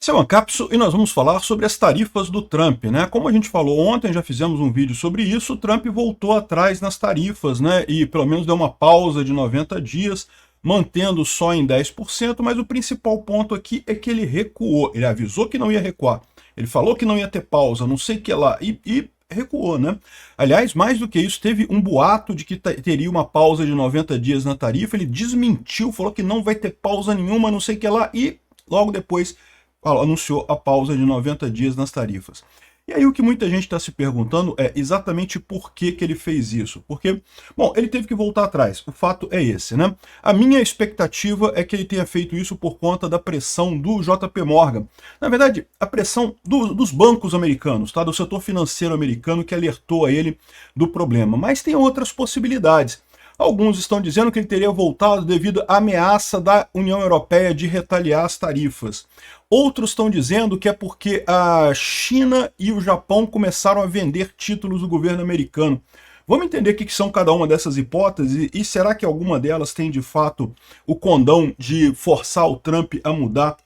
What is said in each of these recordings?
Esse é o Ancapsu e nós vamos falar sobre as tarifas do Trump, né? Como a gente falou ontem, já fizemos um vídeo sobre isso, o Trump voltou atrás nas tarifas, né? E pelo menos deu uma pausa de 90 dias, mantendo só em 10%, mas o principal ponto aqui é que ele recuou. Ele avisou que não ia recuar, ele falou que não ia ter pausa, não sei o que lá, e recuou, né? Aliás, mais do que isso, teve um boato de que teria uma pausa de 90 dias na tarifa, ele desmentiu, falou que não vai ter pausa nenhuma, não sei o que lá, e logo depois anunciou a pausa de 90 dias nas tarifas. E aí o que muita gente está se perguntando é exatamente por que ele fez isso. Porque, bom, ele teve que voltar atrás, o fato é esse, né? A minha expectativa é que ele tenha feito isso por conta da pressão do JP Morgan. Na verdade, a pressão dos bancos americanos, tá? Do setor financeiro americano que alertou a ele do problema. Mas tem outras possibilidades. Alguns estão dizendo que ele teria voltado devido à ameaça da União Europeia de retaliar as tarifas. Outros estão dizendo que é porque a China e o Japão começaram a vender títulos do governo americano. Vamos entender o que são cada uma dessas hipóteses e será que alguma delas tem de fato o condão de forçar o Trump a mudar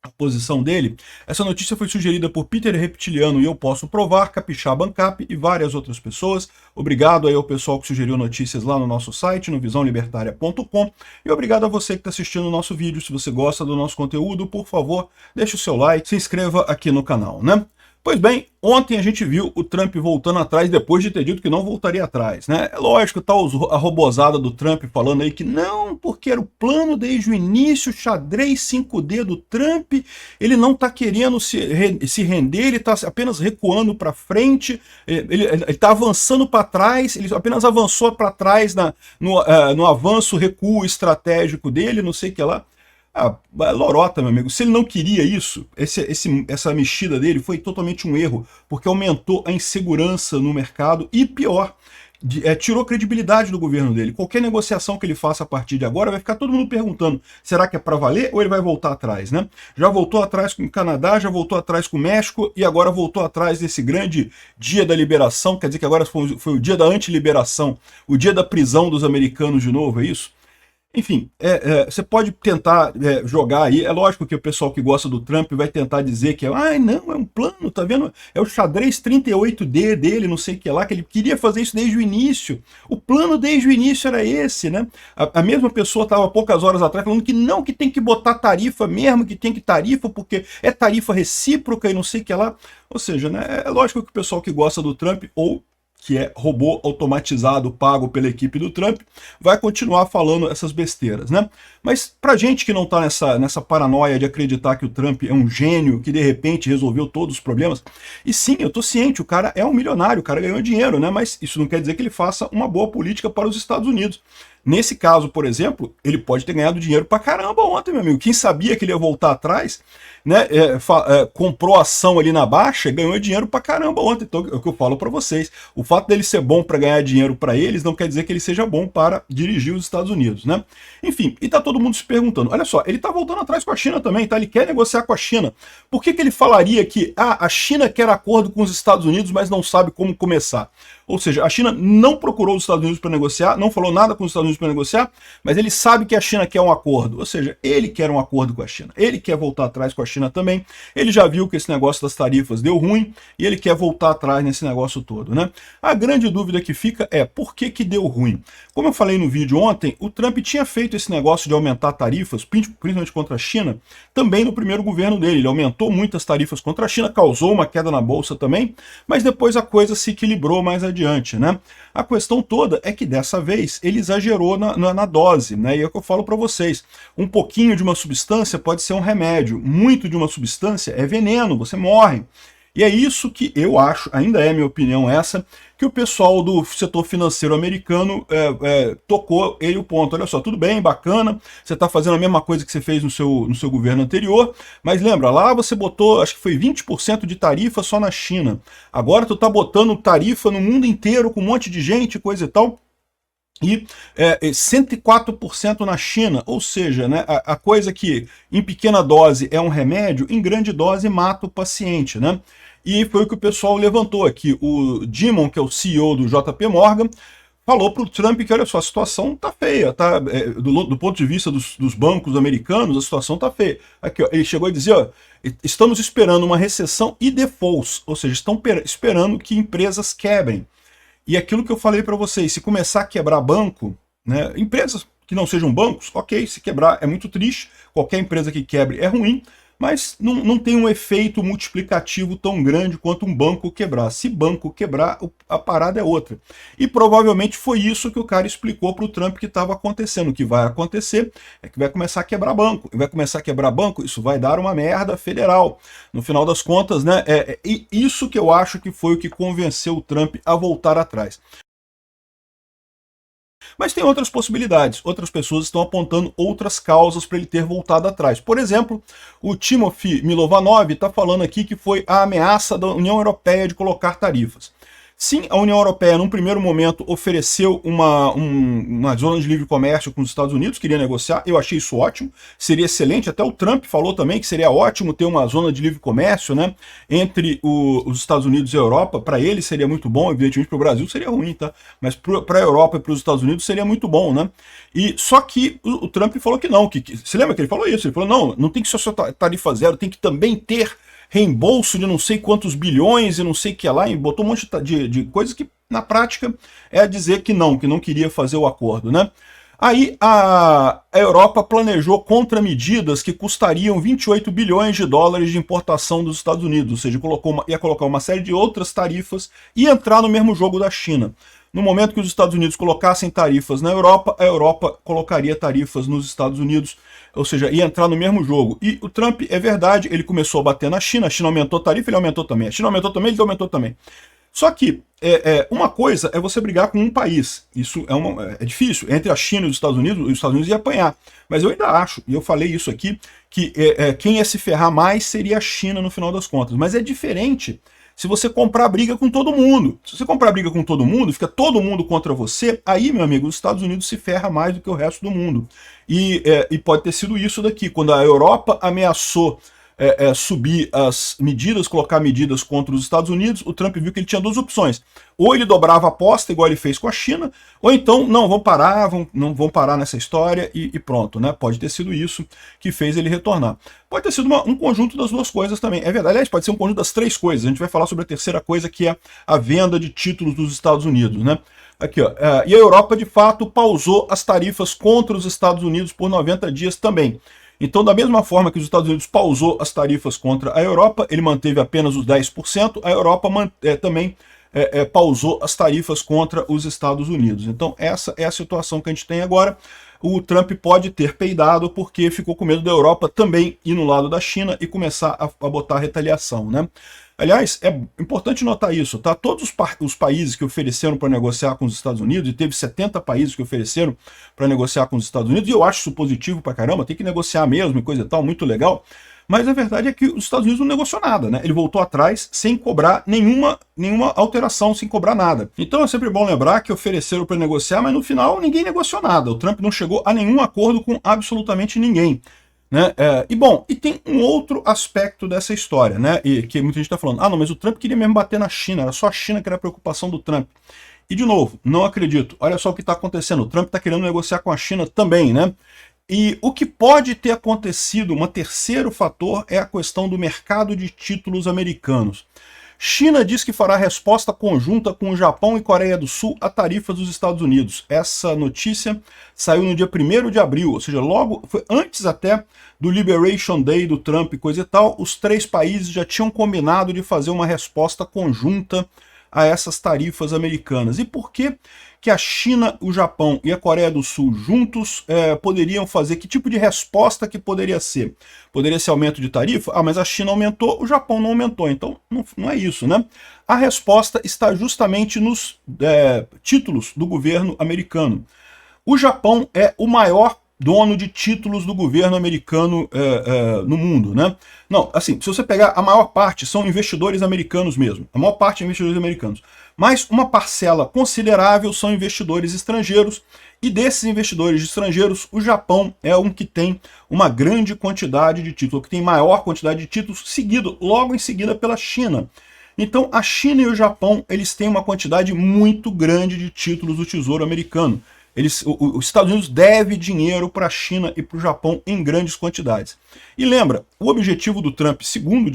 a posição dele? Essa notícia foi sugerida por Peter Reptiliano e eu posso provar, Capixaba Ancap e várias outras pessoas. Obrigado aí ao pessoal que sugeriu notícias lá no nosso site, no visãolibertaria.com, e obrigado a você que está assistindo o nosso vídeo. Se você gosta do nosso conteúdo, por favor, deixe o seu like, se inscreva aqui no canal, né? Pois bem, ontem a gente viu o Trump voltando atrás depois de ter dito que não voltaria atrás, né? É lógico, tá a robozada do Trump falando aí que não, porque era o plano desde o início, xadrez 5D do Trump, ele não tá querendo se render, ele tá apenas recuando para frente, ele tá avançando para trás, ele apenas avançou para trás no avanço, recuo estratégico dele, não sei o que lá. Lorota, meu amigo, se ele não queria isso, essa mexida dele foi totalmente um erro, porque aumentou a insegurança no mercado e pior, tirou a credibilidade do governo dele. Qualquer negociação que ele faça a partir de agora vai ficar todo mundo perguntando, será que é para valer ou ele vai voltar atrás, né? Já voltou atrás com o Canadá, já voltou atrás com o México e agora voltou atrás desse grande dia da liberação, quer dizer que agora foi o dia da antiliberação, o dia da prisão dos americanos de novo, é isso? Enfim, você pode tentar jogar aí, é lógico que o pessoal que gosta do Trump vai tentar dizer que não, é um plano, tá vendo? É o xadrez 38D dele, não sei o que lá, que ele queria fazer isso desde o início. O plano desde o início era esse, né? A mesma pessoa estava poucas horas atrás falando que não, que tem que botar tarifa mesmo, que tem que tarifa, porque é tarifa recíproca e não sei o que lá. Ou seja, né, é lógico que o pessoal que gosta do Trump, ou que é robô automatizado pago pela equipe do Trump, vai continuar falando essas besteiras, né? Mas pra gente que não tá nessa paranoia de acreditar que o Trump é um gênio, que de repente resolveu todos os problemas, e sim, eu tô ciente, o cara é um milionário, o cara ganhou dinheiro, né? Mas isso não quer dizer que ele faça uma boa política para os Estados Unidos. Nesse caso, por exemplo, ele pode ter ganhado dinheiro pra caramba ontem, meu amigo. Quem sabia que ele ia voltar atrás, né, comprou ação ali na baixa e ganhou dinheiro pra caramba ontem. Então, é o que eu falo pra vocês. O fato dele ser bom para ganhar dinheiro para eles não quer dizer que ele seja bom para dirigir os Estados Unidos, né? Enfim, e tá todo mundo se perguntando, olha só, ele tá voltando atrás com a China também, tá? Ele quer negociar com a China. Por que ele falaria que a China quer acordo com os Estados Unidos, mas não sabe como começar? Ou seja, a China não procurou os Estados Unidos para negociar, não falou nada com os Estados Unidos para negociar, mas ele sabe que a China quer um acordo. Ou seja, ele quer um acordo com a China. Ele quer voltar atrás com a China também. Ele já viu que esse negócio das tarifas deu ruim e ele quer voltar atrás nesse negócio todo, né? A grande dúvida que fica é por que deu ruim? Como eu falei no vídeo ontem, o Trump tinha feito esse negócio de aumentar tarifas, principalmente contra a China, também no primeiro governo dele. Ele aumentou muitas tarifas contra a China, causou uma queda na bolsa também, mas depois a coisa se equilibrou mais adiante, né? A questão toda é que dessa vez ele exagerou na dose, né? E é o que eu falo para vocês, um pouquinho de uma substância pode ser um remédio, muito de uma substância é veneno, você morre. E é isso que eu acho, ainda é minha opinião essa, que o pessoal do setor financeiro americano tocou ele o ponto. Olha só, tudo bem, bacana, você está fazendo a mesma coisa que você fez no seu governo anterior, mas lembra, lá você botou, acho que foi 20% de tarifa só na China. Agora tu está botando tarifa no mundo inteiro com um monte de gente, coisa e tal. E 104% na China, ou seja, né, a coisa que em pequena dose é um remédio, em grande dose mata o paciente, né? E foi o que o pessoal levantou aqui. O Dimon, que é o CEO do JP Morgan, falou para o Trump que, olha só, a situação tá feia, tá? Do ponto de vista dos bancos americanos, a situação tá feia. Aqui, ó, ele chegou a dizer, ó, estamos esperando uma recessão e defaults, ou seja, estão esperando que empresas quebrem. E aquilo que eu falei para vocês, se começar a quebrar banco, né, empresas que não sejam bancos, ok, se quebrar é muito triste, qualquer empresa que quebre é ruim, mas não tem um efeito multiplicativo tão grande quanto um banco quebrar. Se banco quebrar, a parada é outra. E provavelmente foi isso que o cara explicou para o Trump que estava acontecendo. O que vai acontecer é que vai começar a quebrar banco. E vai começar a quebrar banco, isso vai dar uma merda federal. No final das contas, né? Isso que eu acho que foi o que convenceu o Trump a voltar atrás. Mas tem outras possibilidades, outras pessoas estão apontando outras causas para ele ter voltado atrás. Por exemplo, o Timothy Milovanov está falando aqui que foi a ameaça da União Europeia de colocar tarifas. Sim, a União Europeia, num primeiro momento, ofereceu uma zona de livre comércio com os Estados Unidos, queria negociar, eu achei isso ótimo, seria excelente, até o Trump falou também que seria ótimo ter uma zona de livre comércio, né, entre os Estados Unidos e a Europa, para ele seria muito bom, evidentemente para o Brasil seria ruim, tá? Mas para a Europa e para os Estados Unidos seria muito bom, né? E só que o Trump falou que não, você lembra que ele falou isso? Ele falou, não tem que ser só tarifa zero, tem que também ter reembolso de não sei quantos bilhões e não sei o que lá, e botou um monte de coisas que, na prática, é dizer que não queria fazer o acordo, né? Aí a Europa planejou contramedidas que custariam 28 bilhões de dólares de importação dos Estados Unidos, ou seja, ia colocar uma série de outras tarifas e entrar no mesmo jogo da China. No momento que os Estados Unidos colocassem tarifas na Europa, a Europa colocaria tarifas nos Estados Unidos, ou seja, ia entrar no mesmo jogo. E o Trump, é verdade, ele começou a bater na China, a China aumentou a tarifa, ele aumentou também. A China aumentou também, ele aumentou também. Só que uma coisa é você brigar com um país. Isso é difícil. Entre a China e os Estados Unidos iam apanhar. Mas eu ainda acho, e eu falei isso aqui, que quem ia se ferrar mais seria a China no final das contas. Mas é diferente se você comprar briga com todo mundo. Se você comprar briga com todo mundo, fica todo mundo contra você, aí, meu amigo, os Estados Unidos se ferra mais do que o resto do mundo. E pode ter sido isso daqui, quando a Europa ameaçou subir as medidas, colocar medidas contra os Estados Unidos, o Trump viu que ele tinha duas opções. Ou ele dobrava a aposta, igual ele fez com a China, ou então, não, não vão parar nessa história e pronto, né? Pode ter sido isso que fez ele retornar. Pode ter sido um conjunto das duas coisas também. É verdade, aliás, pode ser um conjunto das três coisas. A gente vai falar sobre a terceira coisa, que é a venda de títulos dos Estados Unidos, né? Aqui, ó. E a Europa, de fato, pausou as tarifas contra os Estados Unidos por 90 dias também. Então, da mesma forma que os Estados Unidos pausou as tarifas contra a Europa, ele manteve apenas os 10%, a Europa também pausou as tarifas contra os Estados Unidos. Então, essa é a situação que a gente tem agora. O Trump pode ter peidado porque ficou com medo da Europa também ir no lado da China e começar a botar retaliação, né? Aliás, é importante notar isso, tá? Todos os países que ofereceram para negociar com os Estados Unidos, e teve 70 países que ofereceram para negociar com os Estados Unidos, e eu acho isso positivo pra caramba, tem que negociar mesmo e coisa e tal, muito legal. Mas a verdade é que os Estados Unidos não negociou nada, né? Ele voltou atrás sem cobrar nenhuma alteração, sem cobrar nada. Então é sempre bom lembrar que ofereceram para negociar, mas no final ninguém negociou nada. O Trump não chegou a nenhum acordo com absolutamente ninguém. Né? E tem um outro aspecto dessa história, né? E que muita gente está falando, não, mas o Trump queria mesmo bater na China, era só a China que era a preocupação do Trump. E de novo, não acredito. Olha só o que está acontecendo, o Trump está querendo negociar com a China também, né? E o que pode ter acontecido, um terceiro fator, é a questão do mercado de títulos americanos. China diz que fará resposta conjunta com o Japão e Coreia do Sul a tarifas dos Estados Unidos. Essa notícia saiu no dia 1º de abril, ou seja, logo, foi antes até do Liberation Day do Trump e coisa e tal, os três países já tinham combinado de fazer uma resposta conjunta a essas tarifas americanas. E por que que a China, o Japão e a Coreia do Sul juntos poderiam fazer? Que tipo de resposta que poderia ser? Poderia ser aumento de tarifa? Mas a China aumentou, o Japão não aumentou, então não é isso, né? A resposta está justamente nos títulos do governo americano. O Japão é o maior dono de títulos do governo americano no mundo, né? Não, assim, se você pegar a maior parte, são investidores americanos mesmo. A maior parte é investidores americanos. Mas uma parcela considerável são investidores estrangeiros, e desses investidores estrangeiros, o Japão é um que tem uma grande quantidade de títulos, que tem maior quantidade de títulos, seguido logo em seguida pela China. Então a China e o Japão, eles têm uma quantidade muito grande de títulos do Tesouro americano. Os Estados Unidos deve dinheiro para a China e para o Japão em grandes quantidades. E lembra, o objetivo do Trump, segundo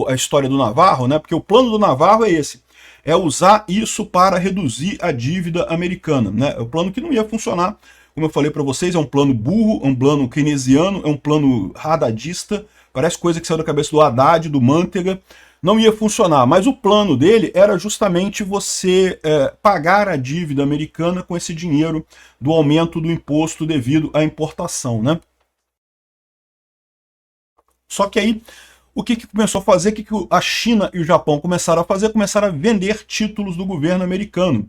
a história do Navarro, né, porque o plano do Navarro é esse, é usar isso para reduzir a dívida americana. Né? É um plano que não ia funcionar, como eu falei para vocês, é um plano burro, é um plano keynesiano, é um plano haddadista, parece coisa que saiu da cabeça do Haddad, do Manteiga, não ia funcionar, mas o plano dele era justamente você pagar a dívida americana com esse dinheiro do aumento do imposto devido à importação, né? Só que aí, o que começou a fazer? O que a China e o Japão começaram a fazer? Começaram a vender títulos do governo americano.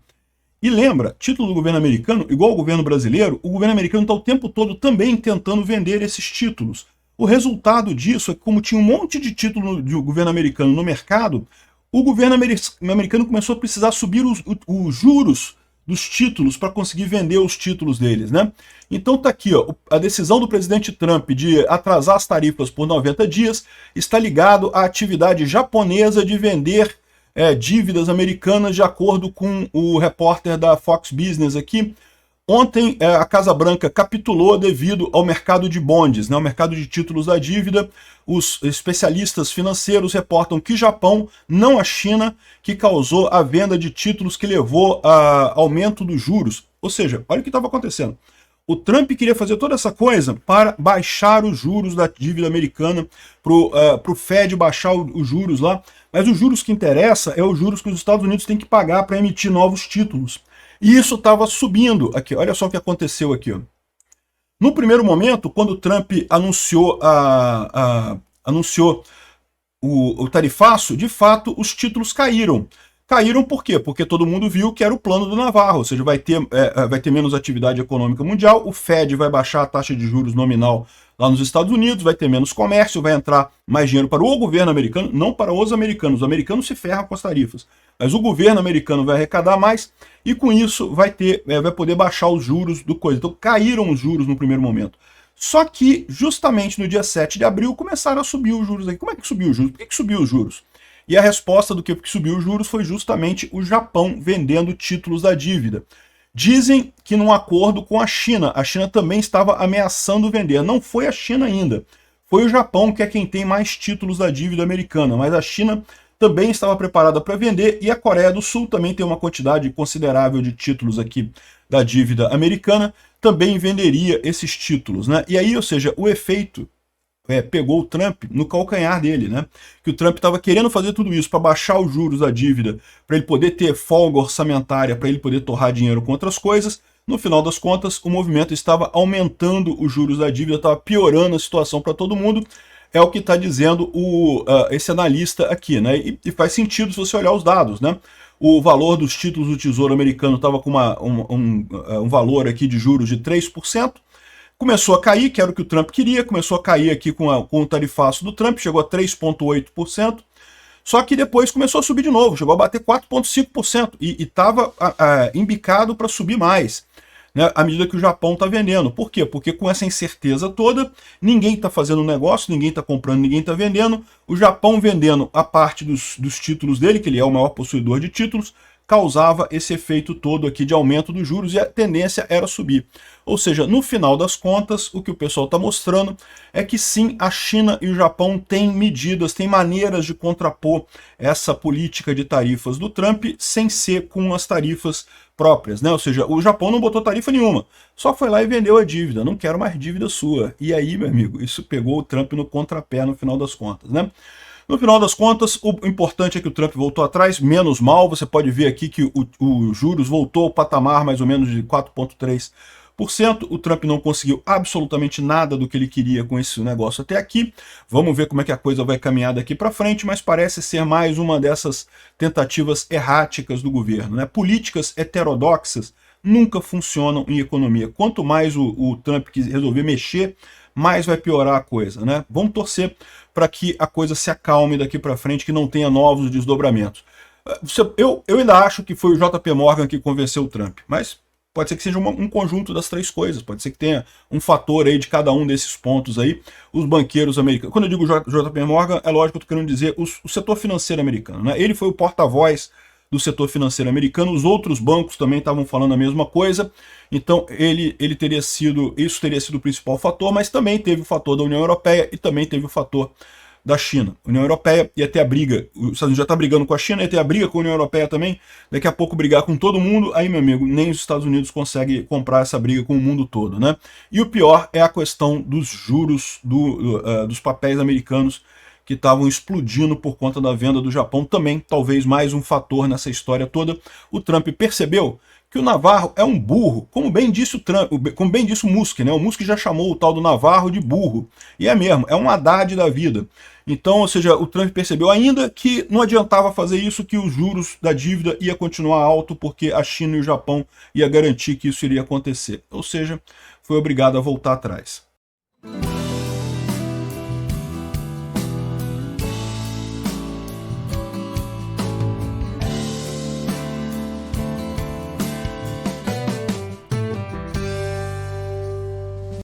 E lembra, título do governo americano, igual ao governo brasileiro, o governo americano está o tempo todo também tentando vender esses títulos. O resultado disso é que, como tinha um monte de título do governo americano no mercado, o governo americano começou a precisar subir os juros dos títulos para conseguir vender os títulos deles, né? Então tá aqui, ó, a decisão do presidente Trump de atrasar as tarifas por 90 dias está ligado à atividade japonesa de vender dívidas americanas, de acordo com o repórter da Fox Business aqui. Ontem, a Casa Branca capitulou devido ao mercado de bonds, né, ao mercado de títulos da dívida. Os especialistas financeiros reportam que Japão, não a China, que causou a venda de títulos que levou a aumento dos juros. Ou seja, olha o que estava acontecendo. O Trump queria fazer toda essa coisa para baixar os juros da dívida americana, para o Fed baixar os juros lá, mas os juros que interessa é os juros que os Estados Unidos têm que pagar para emitir novos títulos. E isso estava subindo aqui. Olha só o que aconteceu aqui. Ó. No primeiro momento, quando o Trump anunciou, o tarifaço, de fato, os títulos caíram. Caíram por quê? Porque todo mundo viu que era o plano do Navarro, ou seja, vai ter menos atividade econômica mundial, o Fed vai baixar a taxa de juros nominal lá nos Estados Unidos, vai ter menos comércio, vai entrar mais dinheiro para o governo americano, não para os americanos. Os americanos se ferram com as tarifas, mas o governo americano vai arrecadar mais e com isso vai poder baixar os juros do coisa. Então caíram os juros no primeiro momento. Só que justamente no dia 7 de abril começaram a subir os juros aqui. Como é que subiu os juros? Por que subiu os juros? E a resposta do que subiu os juros foi justamente o Japão vendendo títulos da dívida. Dizem que num acordo com a China também estava ameaçando vender. Não foi a China ainda, foi o Japão que é quem tem mais títulos da dívida americana, mas a China também estava preparada para vender e a Coreia do Sul também tem uma quantidade considerável de títulos aqui da dívida americana, também venderia esses títulos, né? E aí, ou seja, o efeito pegou o Trump no calcanhar dele, né? Que o Trump estava querendo fazer tudo isso para baixar os juros da dívida, para ele poder ter folga orçamentária, para ele poder torrar dinheiro com outras coisas. No final das contas, o movimento estava aumentando os juros da dívida, estava piorando a situação para todo mundo. É o que está dizendo esse analista aqui, né? E faz sentido se você olhar os dados, né? O valor dos títulos do Tesouro americano estava com um valor aqui de juros de 3%. Começou a cair, que era o que o Trump queria, começou a cair aqui com o tarifaço do Trump, chegou a 3,8%, só que depois começou a subir de novo, chegou a bater 4,5% e estava embicado para subir mais, né, à medida que o Japão está vendendo. Por quê? Porque com essa incerteza toda, ninguém está fazendo negócio, ninguém está comprando, ninguém está vendendo, o Japão vendendo a parte dos títulos dele, que ele é o maior possuidor de títulos, causava esse efeito todo aqui de aumento dos juros e a tendência era subir. Ou seja, no final das contas, o que o pessoal está mostrando é que sim, a China e o Japão têm medidas, têm maneiras de contrapor essa política de tarifas do Trump sem ser com as tarifas próprias, né? Ou seja, o Japão não botou tarifa nenhuma, só foi lá e vendeu a dívida, não quero mais dívida sua. E aí, meu amigo, isso pegou o Trump no contrapé no final das contas, né? No final das contas, o importante é que o Trump voltou atrás, menos mal. Você pode ver aqui que o juros voltou ao patamar mais ou menos de 4,3%. O Trump não conseguiu absolutamente nada do que ele queria com esse negócio até aqui. Vamos ver como é que a coisa vai caminhar daqui para frente, mas parece ser mais uma dessas tentativas erráticas do governo, né? Políticas heterodoxas nunca funcionam em economia. Quanto mais o Trump resolver mexer, mais vai piorar a coisa, né? Vamos torcer para que a coisa se acalme daqui para frente, que não tenha novos desdobramentos. Eu ainda acho que foi o JP Morgan que convenceu o Trump, mas Pode ser que seja um conjunto das três coisas, pode ser que tenha um fator aí de cada um desses pontos aí. Os banqueiros americanos, quando eu digo JP Morgan, é lógico que eu estou querendo dizer o setor financeiro americano, né? Ele foi o porta-voz do setor financeiro americano, os outros bancos também estavam falando a mesma coisa, então ele teria sido, isso teria sido o principal fator, mas também teve o fator da União Europeia e também teve o fator da China. A União Europeia ia ter a briga, os Estados Unidos já está brigando com a China, ia ter a briga com a União Europeia também, daqui a pouco brigar com todo mundo, aí, meu amigo, nem os Estados Unidos conseguem comprar essa briga com o mundo todo, né? E o pior é a questão dos juros dos papéis americanos, que estavam explodindo por conta da venda do Japão, também talvez mais um fator nessa história toda. O Trump percebeu que o Navarro é um burro, como bem disse o Trump, como bem disse o Musk, né? O Musk já chamou o tal do Navarro de burro. E é mesmo, é um Haddad da vida. Então, ou seja, o Trump percebeu ainda que não adiantava fazer isso, que os juros da dívida ia continuar alto, porque a China e o Japão ia garantir que isso iria acontecer. Ou seja, foi obrigado a voltar atrás.